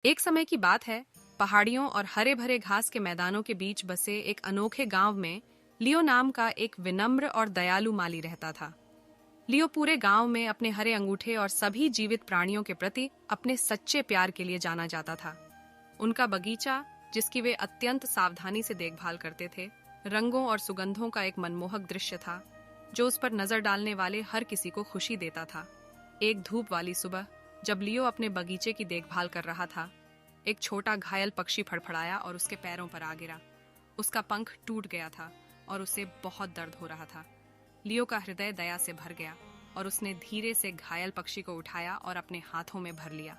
एक समय की बात है, पहाड़ियों और हरे भरे घास के मैदानों के बीच बसे एक अनोखे गांव में लियो नाम का एक विनम्र और दयालु माली रहता था। लियो पूरे गांव में अपने हरे अंगूठे और सभी जीवित प्राणियों के प्रति अपने सच्चे प्यार के लिए जाना जाता था। उनका बगीचा, जिसकी वे अत्यंत सावधानी से देखभाल करते थे, रंगों और सुगंधों का एक मनमोहक दृश्य था, जो उस पर नजर डालने वाले हर किसी को खुशी देता था। एक धूप वाली सुबह, जब लियो अपने बगीचे की देखभाल कर रहा था, एक छोटा घायल पक्षी फड़फड़ाया और उसके पैरों पर आ गिरा। उसका पंख टूट गया था और उसे बहुत दर्द हो रहा था। लियो का हृदय दया से भर गया और उसने धीरे से घायल पक्षी को उठाया और अपने हाथों में भर लिया।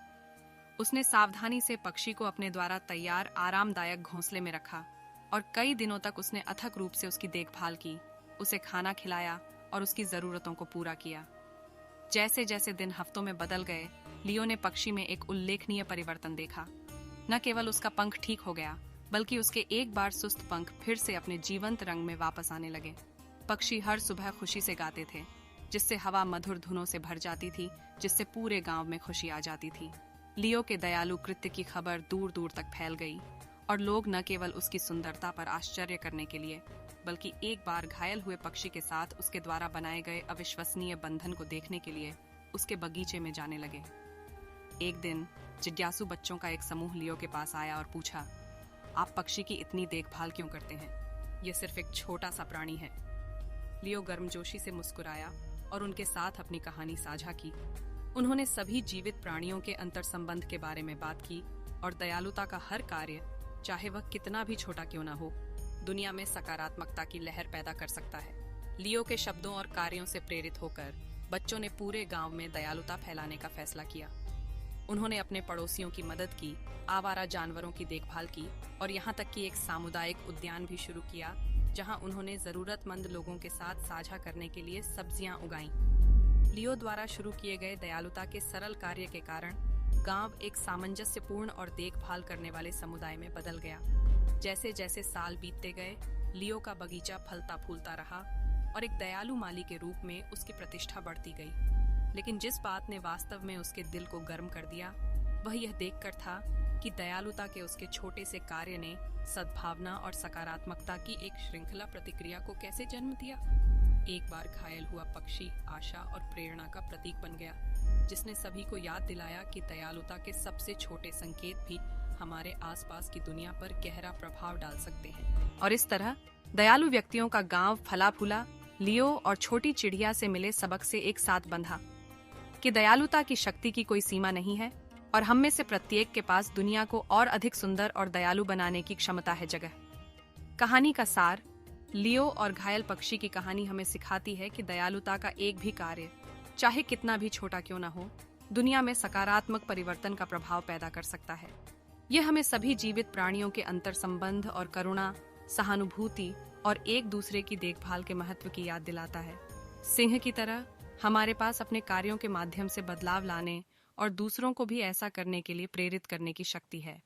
उसने सावधानी से पक्षी को अपने द्वारा तैयार आरामदायक घोंसले में रखा और कई दिनों तक उसने अथक रूप से उसकी देखभाल की, उसे खाना खिलाया और उसकी जरूरतों को पूरा किया। जैसे जैसे दिन हफ्तों में बदल गए, लियो ने पक्षी में एक उल्लेखनीय परिवर्तन देखा। न केवल उसका पंख ठीक हो गया, बल्कि उसके एक बार सुस्त पंख फिर से अपने जीवंत रंग में वापस आने लगे। पक्षी हर सुबह खुशी से गाते थे, जिससे हवा मधुर धुनों से भर जाती थी, जिससे पूरे गांव में खुशी आ जाती थी। लियो के दयालु कृत्य की खबर दूर दूर तक फैल गई और लोग न केवल उसकी सुंदरता पर आश्चर्य करने के लिए, बल्कि एक बार घायल हुए पक्षी के साथ उसके द्वारा बनाए गए अविश्वसनीय बंधन को देखने के लिए उसके बगीचे में जाने लगे। एक दिन जिज्ञासु बच्चों का एक समूह लियो के पास आया और पूछा, आप पक्षी की इतनी देखभाल क्यों करते हैं? यह सिर्फ एक छोटा सा प्राणी है। लियो गर्मजोशी से मुस्कुराया और उनके साथ अपनी कहानी साझा की। उन्होंने सभी जीवित प्राणियों के अंतर संबंध के बारे में बात की और दयालुता का हर कार्य, चाहे वह कितना भी छोटा क्यों ना हो, दुनिया में सकारात्मकता की लहर पैदा कर सकता है। लियो के शब्दों और कार्यों से प्रेरित होकर बच्चों ने पूरे गांव में दयालुता फैलाने का फैसला किया। उन्होंने अपने पड़ोसियों की मदद की, आवारा जानवरों की देखभाल की और यहाँ तक कि एक सामुदायिक उद्यान भी शुरू किया, जहाँ उन्होंने जरूरतमंद लोगों के साथ साझा करने के लिए सब्जियां उगाईं। लियो द्वारा शुरू किए गए दयालुता के सरल कार्य के कारण गांव एक सामंजस्यपूर्ण और देखभाल करने वाले समुदाय में बदल गया। जैसे जैसे साल बीतते गए, लियो का बगीचा फलता फूलता रहा और एक दयालु माली के रूप में उसकी प्रतिष्ठा बढ़ती गई। लेकिन जिस बात ने वास्तव में उसके दिल को गर्म कर दिया, वह यह देखकर था कि दयालुता के उसके छोटे से कार्य ने सद्भावना और सकारात्मकता की एक श्रृंखला प्रतिक्रिया को कैसे जन्म दिया। एक बार घायल हुआ पक्षी आशा और प्रेरणा का प्रतीक बन गया, जिसने सभी को याद दिलाया कि दयालुता के सबसे छोटे संकेत भी हमारे आसपास की दुनिया पर गहरा प्रभाव डाल सकते हैं। और इस तरह दयालु व्यक्तियों का गांव फला फूला। लियो और छोटी चिड़िया से मिले सबक से एक साथ बंधा कि दयालुता की शक्ति की कोई सीमा नहीं है और हम में से प्रत्येक के पास दुनिया को और अधिक सुंदर और दयालु बनाने की क्षमता है। जगह कहानी का सार, लियो और घायल पक्षी की कहानी हमें सिखाती है कि दयालुता का एक भी कार्य, चाहे कितना भी छोटा क्यों ना हो, दुनिया में सकारात्मक परिवर्तन का प्रभाव पैदा कर सकता है। यह हमें सभी जीवित प्राणियों के अंतर संबंध और करुणा, सहानुभूति और एक दूसरे की देखभाल के महत्व की याद दिलाता है। सिंह की तरह हमारे पास अपने कार्यों के माध्यम से बदलाव लाने और दूसरों को भी ऐसा करने के लिए प्रेरित करने की शक्ति है।